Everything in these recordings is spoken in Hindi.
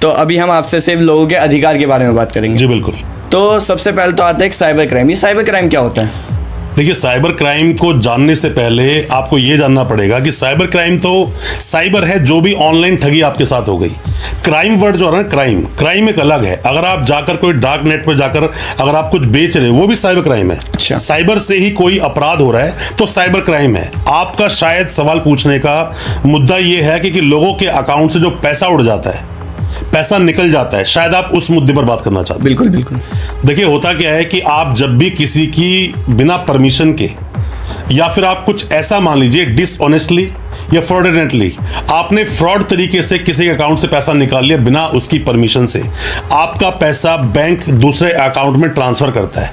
तो अभी हम आपसे सिर्फ लोगों के अधिकार के बारे में बात करेंगे। जी बिल्कुल। तो सबसे पहले तो आता है साइबर क्राइम। ये साइबर क्राइम क्या होता है? देखिए, साइबर क्राइम को जानने से पहले आपको ये जानना पड़ेगा कि साइबर क्राइम तो साइबर है, जो भी ऑनलाइन ठगी आपके साथ हो गई। क्राइम वर्ड जो है ना, क्राइम एक अलग है। अगर आप जाकर कोई डार्क नेट पर जाकर अगर आप कुछ बेच रहे हो, वो भी साइबर क्राइम है। अच्छा। साइबर से ही कोई अपराध हो रहा है तो साइबर क्राइम है। आपका शायद सवाल पूछने का मुद्दा ये है कि लोगों के अकाउंट से जो पैसा उड़ जाता है, पैसा निकल जाता है, शायद आप उस मुद्दे पर बात करना चाहते हैं। बिल्कुल बिल्कुल। देखिए, होता क्या है कि आप जब भी किसी की बिना परमिशन के, या फिर आप कुछ ऐसा मान लीजिए डिसऑनेस्टली या फ्रॉडुलेंटली आपने फ्रॉड तरीके से किसी के अकाउंट से पैसा निकाल लिया बिना उसकी परमिशन से, आपका पैसा बैंक दूसरे अकाउंट में ट्रांसफर करता है,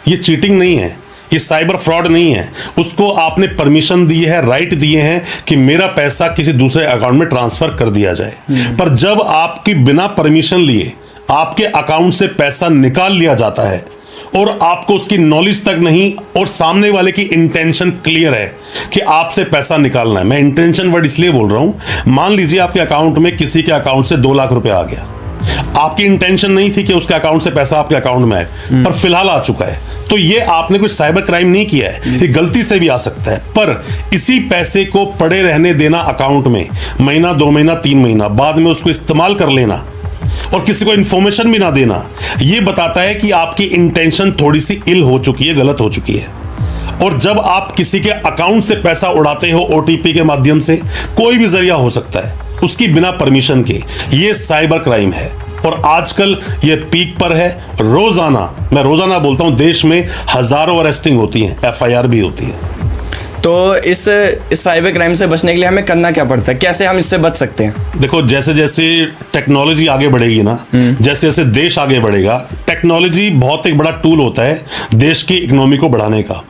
ये चीटिंग नहीं है, ये साइबर फ्रॉड नहीं है। उसको आपने परमिशन दी है, राइट दिए हैं कि मेरा पैसा किसी दूसरे अकाउंट में ट्रांसफर कर दिया जाए। पर जब आपकी बिना परमिशन लिए आपके अकाउंट से पैसा निकाल लिया जाता है और आपको उसकी नॉलेज तक नहीं, और सामने वाले की इंटेंशन क्लियर है कि आपसे पैसा निकालना है। मैं इंटेंशन वर्ड इसलिए बोल रहा हूं, मान लीजिए आपके अकाउंट में किसी के अकाउंट से 2 लाख रुपए आ गया, आपकी इंटेंशन नहीं थी कि उसके अकाउंट से पैसा आपके अकाउंट में आए, पर फिलहाल आ चुका है, तो ये आपने कुछ साइबर क्राइम नहीं किया है, ये गलती से भी आ सकता है। पर इसी पैसे को पड़े रहने देना अकाउंट में महीना, 2 महीना, 3 महीना, बाद में उसको इस्तेमाल कर लेना और किसी को इंफॉर्मेशन भी ना देना, ये बताता है कि आपकी इंटेंशन थोड़ी सी इल हो चुकी है, गलत हो चुकी है। और जब आप किसी के अकाउंट से पैसा उड़ाते हो ओटीपी के माध्यम से, कोई भी जरिया हो सकता है, उसकी बिना परमिशन के, ये साइबर क्राइम है। और आजकल ये पीक पर है। रोजाना, मैं रोजाना बोलता हूं, देश में हजारों अरेस्टिंग होती हैं, एफआईआर भी होती है। तो इस साइबर क्राइम से बचने के लिए हमें करना क्या पड़ता है? कैसे हम इससे बच सकते हैं? देखो, जैसे जैसे टेक्नोलॉजी आगे बढ़ेगी ना, जैसे जैसे देश आगे बढ़ेगा, टेक्नोलॉजी बहुत एक बड़ा टूल होता है देश की इकोनॉमी को बढ़ाने का।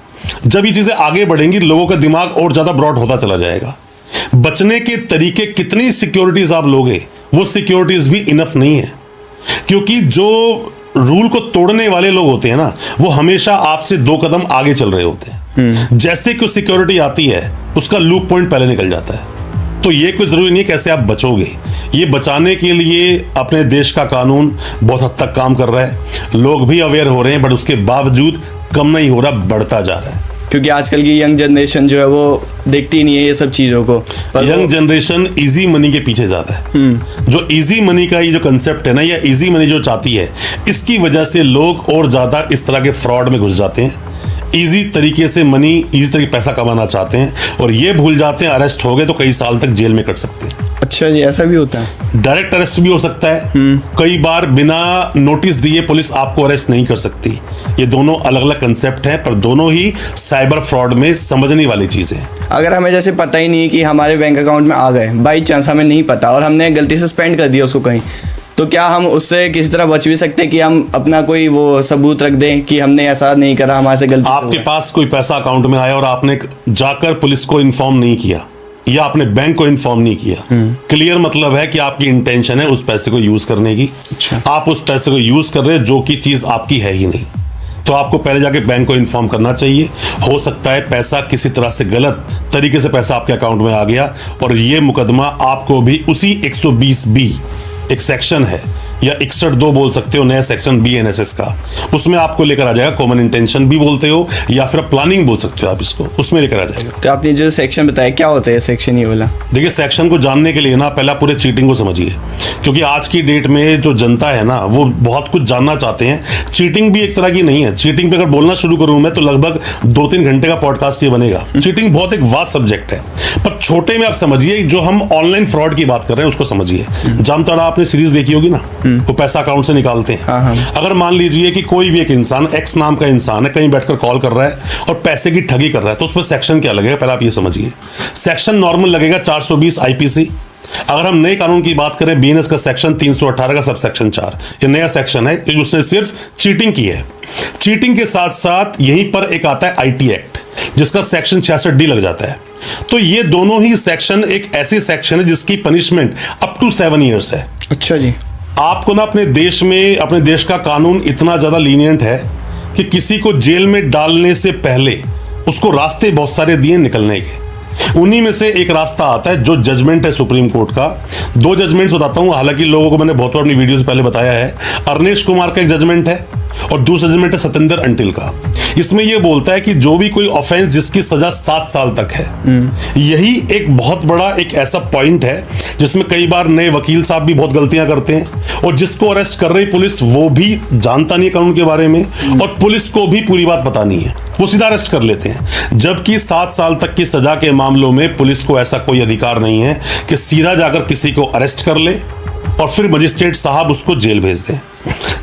जब ये चीजें आगे बढ़ेंगी, लोगों का दिमाग और ज्यादा ब्रॉड होता चला जाएगा। बचने के तरीके, कितनी सिक्योरिटीज आप लोगे, वो सिक्योरिटीज भी इनफ नहीं है, क्योंकि जो रूल को तोड़ने वाले लोग होते हैं ना, वो हमेशा आपसे 2 कदम आगे चल रहे होते हैं। जैसे कि सिक्योरिटी आती है, उसका लूप पॉइंट पहले निकल जाता है। तो ये कोई जरूरी नहीं है कैसे आप बचोगे। ये बचाने के लिए अपने देश का कानून बहुत हद तक काम कर रहा है, लोग भी अवेयर हो रहे हैं, बट उसके बावजूद कम नहीं हो रहा, बढ़ता जा रहा है। क्योंकि आजकल की यंग जनरेशन जो है वो देखती नहीं है ये सब चीज़ों को। यंग जनरेशन इजी मनी के पीछे जाता है। जो इजी मनी का ये जो कंसेप्ट है ना, या इजी मनी जो चाहती है, इसकी वजह से लोग और ज़्यादा इस तरह के फ्रॉड में घुस जाते हैं। इजी तरीके से मनी, इजी तरीके पैसा कमाना चाहते हैं, और ये भूल जाते हैं अरेस्ट हो गए तो कई साल तक जेल में कट सकते हैं। अच्छा जी, ऐसा भी होता है? डायरेक्ट अरेस्ट भी हो सकता है। कई बार बिना नोटिस दिए पुलिस आपको अरेस्ट नहीं कर सकती। ये दोनों अलग अलग कंसेप्ट हैं, पर दोनों ही साइबर फ्रॉड में समझने वाली चीजें हैं। अगर हमें जैसे पता ही नहीं कि हमारे बैंक अकाउंट में आ गए, बाई चांस हमें नहीं पता और हमने गलती से स्पेंड कर दिया उसको कहीं, तो क्या हम उससे किसी तरह बच भी सकते हैं कि हम अपना कोई वो सबूत रख दें कि हमने ऐसा नहीं करा, हमारे से गलती? आपके पास कोई पैसा अकाउंट में आया और आपने जाकर पुलिस को इन्फॉर्म नहीं किया, या आपने बैंक को इन्फॉर्म नहीं किया, क्लियर मतलब है कि आपकी इंटेंशन है उस पैसे को यूज करने की। अच्छा। आप उस पैसे को यूज कर रहे हैं जो कि चीज आपकी है ही नहीं, तो आपको पहले जाके बैंक को इन्फॉर्म करना चाहिए। हो सकता है पैसा किसी तरह से गलत तरीके से पैसा आपके अकाउंट में आ गया, और ये मुकदमा आपको भी उसी 120B एक सेक्शन है, या 61(2) बोल सकते हो, नया सेक्शन BNSS का, उसमें आपको लेकर आ जाएगा। कॉमन इंटेंशन भी बोलते हो, या फिर प्लानिंग बोल सकते हो आप इसको, उसमें लेकर आ जाएगा। तो आपने जो सेक्शन बताया, क्या होता है सेक्शन ये वाला? देखिए, सेक्शन को जानने के लिए ना पहला पूरे चीटिंग को समझिए, क्योंकि आज की डेट में जो जनता है ना, वो बहुत कुछ जानना चाहते हैं। चीटिंग भी एक तरह की नहीं है। चीटिंग पे अगर बोलना शुरू करूं मैं तो लगभग 2-3 घंटे का पॉडकास्ट ये बनेगा। चीटिंग बहुत एक वास्ट सब्जेक्ट है, पर छोटे में आप समझिए, जो हम ऑनलाइन फ्रॉड की बात कर रहे हैं उसको समझिए। जामताड़ा आपने सीरीज देखी होगी ना, वो पैसा अकाउंट से निकालते हैं। अगर मान लीजिए कि कोई भी एक इंसान, एक्स नाम का इंसान है, कहीं बैठकर कॉल कर रहा है और पैसे की ठगी कर रहा है, तो उसमें सेक्शन क्या लगेगा पहले आप ये समझिए। सेक्शन नॉर्मल लगेगा 420 IPC। अगर हम नए कानून की बात करें, BNS का सेक्शन 318 का सब सेक्शन 4, ये नया सेक्शन है कि उसने सिर्फ चीटिंग की है। चीटिंग के साथ साथ यहीं पर एक आता है IT एक्ट, जिसका सेक्शन 66D लग जाता है। तो ये दोनों ही सेक्शन एक ऐसी सेक्शन है जिसकी पनिशमेंट अप टू 7 ईयर्स है। अच्छा जी। आपको ना अपने देश में, अपने देश का कानून इतना ज्यादा लीनियंट है कि किसी को जेल में डालने से पहले उसको रास्ते बहुत सारे दिए निकलने के। उन्हीं में से एक रास्ता आता है जो जजमेंट है सुप्रीम कोर्ट का। 2 जजमेंट्स बताता हूं, हालांकि लोगों को मैंने बहुत बार अपनी वीडियो से पहले बताया है। अरनेश कुमार का एक जजमेंट है और दूसरा जजमेंट है सतेंद्र अंटिल का। इसमें यह बोलता है कि जो भी कोई ऑफेंस जिसकी सजा 7 साल तक है, यही एक बहुत बड़ा एक ऐसा पॉइंट है जिसमें कई बार नए वकील साहब भी बहुत गलतियां करते हैं और जिसको अरेस्ट कर रही पुलिस वो भी जानता नहीं है कानून के बारे में और पुलिस को भी पूरी बात पता नहीं है, वो सीधा अरेस्ट कर लेते हैं। जबकि 7 साल तक की सजा के मामलों में पुलिस को ऐसा कोई अधिकार नहीं है कि सीधा जाकर किसी को अरेस्ट कर ले और फिर मजिस्ट्रेट साहब उसको जेल भेज दें।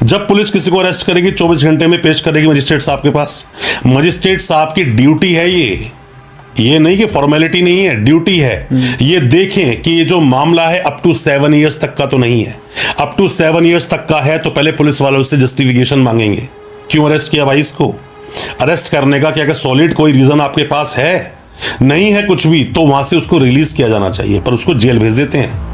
जब पुलिस किसी को अरेस्ट करेगी 24 घंटे में पेश करेगी मजिस्ट्रेट साहब के पास। मजिस्ट्रेट साहब की ड्यूटी है ये नहीं कि फॉर्मेलिटी नहीं है, ड्यूटी है। ये देखें कि ये जो मामला है अप टू 7 इयर्स तक का तो नहीं है। अप टू 7 इयर्स तक का है तो पहले पुलिस वालों से जस्टिफिकेशन मांगेंगे, क्यों अरेस्ट किया भाई इसको। अरेस्ट करने का क्या सॉलिड कोई रीजन आपके पास है? नहीं है कुछ भी, तो वहां से उसको रिलीज किया जाना चाहिए, पर उसको जेल भेज देते हैं।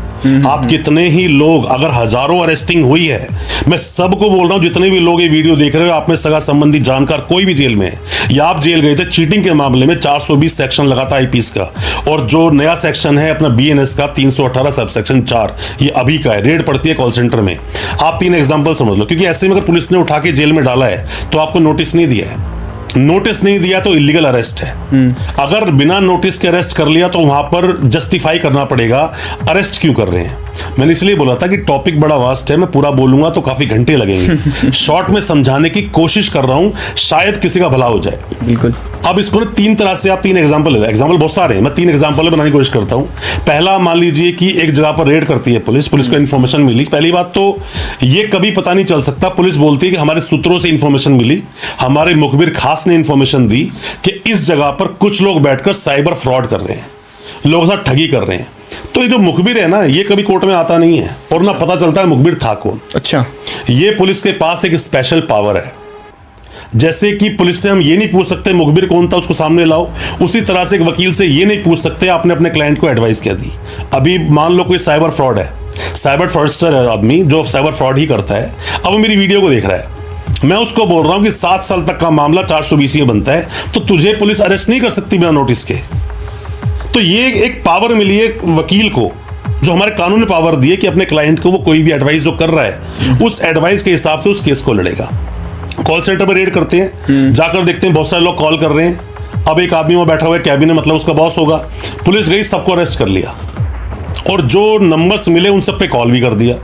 आप कितने ही लोग, अगर हजारों अरेस्टिंग हुई है, मैं सबको बोल रहा हूं जितने भी लोग ये वीडियो देख रहे हो, आप में सगा संबंधी जानकार कोई भी जेल में है या आप जेल गए थे चीटिंग के मामले में, 420 सेक्शन लगा था आईपीसी का, और जो नया सेक्शन है अपना बीएनएस का 318 सब सेक्शन 4 ये अभी का है, रेड पड़ती है कॉल सेंटर में। आप 3 एग्जाम्पल समझ लो, क्योंकि ऐसे में अगर पुलिस ने उठा के जेल में डाला है तो आपको नोटिस नहीं दिया है। नोटिस नहीं दिया तो इलीगल अरेस्ट है। अगर बिना नोटिस के अरेस्ट कर लिया तो वहां पर जस्टिफाई करना पड़ेगा अरेस्ट क्यों कर रहे हैं। मैंने इसलिए बोला था कि टॉपिक बड़ा वास्ट है, मैं पूरा बोलूंगा तो काफी घंटे लगेंगे। शॉर्ट में समझाने की कोशिश कर रहा हूं, शायद किसी का भला हो जाए। बिल्कुल। अब इसको ना 3 तरह से आप 3 एग्जाम्पल ले लो। एग्जाम्पल बहुत सारे हैं, मैं 3 एग्जाम्पल बनाने की कोशिश करता हूं। पहला, मान लीजिए कि एक जगह पर रेड करती है पुलिस को इन्फॉर्मेशन मिली। पहली बात तो ये कभी पता नहीं चल सकता, पुलिस बोलती है कि हमारे सूत्रों से इन्फॉर्मेशन मिली, हमारे मुखबिर खास ने इन्फॉर्मेशन दी कि इस जगह पर कुछ लोग बैठकर साइबर फ्रॉड कर रहे हैं, लोगों के साथ ठगी कर रहे हैं। तो ये जो मुखबिर है ना, ये कभी कोर्ट में आता नहीं है और ना पता चलता है मुखबिर था कौन। अच्छा। ये पुलिस के पास एक स्पेशल पावर है। जैसे कि पुलिस से हम ये नहीं पूछ सकते मुखबिर कौन था उसको सामने लाओ, उसी तरह से एक वकील से ये नहीं पूछ सकते आपने अपने क्लाइंट को एडवाइस क्या दी। अभी मान लो कोई साइबर फ्रॉड है, साइबर फ्रॉडस्टर है आदमी जो साइबर फ्रॉड ही करता है, अब मेरी वीडियो को देख रहा है, मैं उसको बोल रहा हूं कि 7 साल तक का मामला 420 बनता है, तो तुझे पुलिस अरेस्ट नहीं कर सकती बिना नोटिस के। तो ये एक पावर मिली है वकील को, जो हमारे कानून ने पावर दी है कि अपने क्लाइंट को वो कोई भी एडवाइस जो कर रहा है उस एडवाइस के हिसाब से उस केस को लड़ेगा। कॉल सेंटर पर रेड करते हैं, जाकर देखते हैं बहुत सारे लोग कॉल कर रहे हैं। अब एक आदमी वहां बैठा हुआ है कैबिन में, मतलब उसका बॉस होगा। पुलिस गई, सबको अरेस्ट कर लिया और जो नंबर्स मिले उन सब पे कॉल भी कर दिया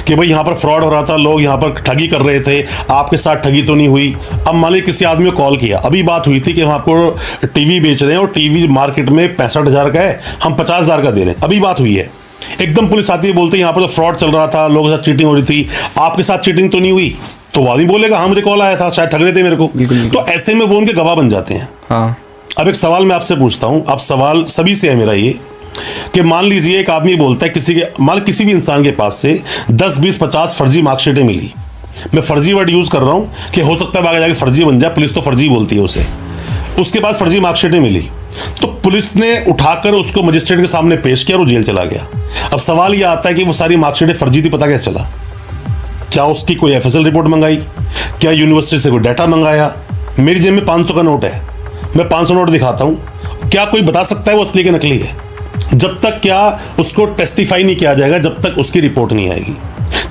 कि भाई यहाँ पर फ्रॉड हो रहा था, लोग यहाँ पर ठगी कर रहे थे, आपके साथ ठगी तो नहीं हुई। अब मान लीजिए किसी आदमी को कॉल किया, अभी बात हुई थी कि हम आपको टीवी बेच रहे हैं और टीवी मार्केट में 65,000 का है, हम 50,000 का दे रहे हैं, अभी बात हुई है। एकदम पुलिस आती है, बोलते हैं यहाँ पर तो फ्रॉड चल रहा था, लोगों के साथ चीटिंग हो रही थी, आपके साथ चीटिंग तो नहीं हुई। तो वो आदमी बोलेगा हाँ मुझे कॉल आया था, शायद ठग रहे थे मेरे को। तो ऐसे में वो उनके गवाह बन जाते हैं। हाँ। अब एक सवाल मैं आपसे पूछता हूं, अब सवाल सभी से है मेरा ये कि मान लीजिए एक आदमी बोलता है किसी भी इंसान के पास से 10, 20, 50 फर्जी मार्कशीटें मिली। मैं फर्जी वर्ड यूज कर रहा हूं कि हो सकता है आगे जाके फर्जी बन जाए, पुलिस तो फर्जी बोलती है उसे। उसके बाद फर्जी मार्कशीटें मिली तो पुलिस ने उठाकर उसको मजिस्ट्रेट के सामने पेश किया और वो जेल चला गया। अब सवाल यह आता है कि वो सारी मार्कशीटें फर्जी थी, पता कैसे चला? क्या उसकी कोई एफएसएल रिपोर्ट मंगाई? क्या यूनिवर्सिटी से कोई डाटा मंगाया? मेरी जेब में 500 का नोट है, मैं 500 नोट दिखाता हूं, क्या कोई बता सकता है वो असली के नकली है? जब तक क्या उसको टेस्टिफाई नहीं किया जाएगा, जब तक उसकी रिपोर्ट नहीं आएगी।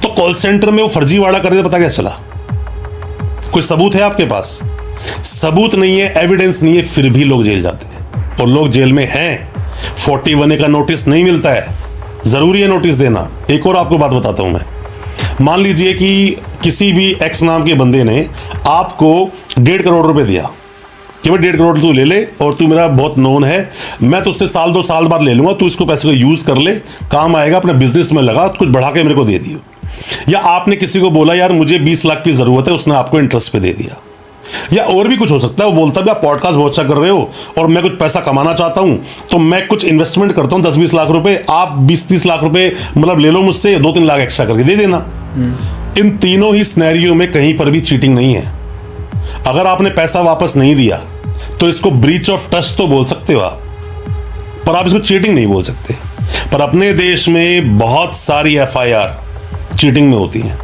तो कॉल सेंटर में वो फर्जीवाड़ा कर रहे थे, पता कैसे चला? कोई सबूत है आपके पास? सबूत नहीं है, एविडेंस नहीं है, फिर भी लोग जेल जाते हैं और लोग जेल में हैं। 41A का नोटिस नहीं मिलता है, जरूरी है नोटिस देना। एक और आपको बात बताता हूं मैं, मान लीजिए कि किसी भी एक्स नाम के बंदे ने आपको 1.5 करोड़ रुपए दिया कि भाई 1.5 करोड़ तू ले ले और तू मेरा बहुत नोन है, मैं तो उससे 1-2 साल बाद ले लूंगा, तू इसको पैसे को यूज कर ले, काम आएगा, अपने बिजनेस में लगा, कुछ बढ़ा के मेरे को दे दियो। या आपने किसी को बोला यार मुझे 20 लाख की जरूरत है, उसने आपको इंटरेस्ट पे दे दिया। या और भी कुछ हो सकता है, वो बोलता है आप पॉडकास्ट बहुत अच्छा कर रहे हो और मैं कुछ पैसा कमाना चाहता हूं, तो मैं कुछ इन्वेस्टमेंट करता हूं 10-20 लाख रुपए, आप 20-30 लाख रुपए मतलब ले लो मुझसे, 2-3 लाख एक्स्ट्रा करके दे देना। इन तीनों ही सिनेरियो में कहीं पर भी चीटिंग नहीं है। अगर आपने पैसा वापस नहीं दिया तो इसको ब्रीच ऑफ ट्रस्ट तो बोल सकते हो आप, पर आप इसको चीटिंग नहीं बोल सकते। पर अपने देश में बहुत सारी एफआईआर चीटिंग में होती हैं।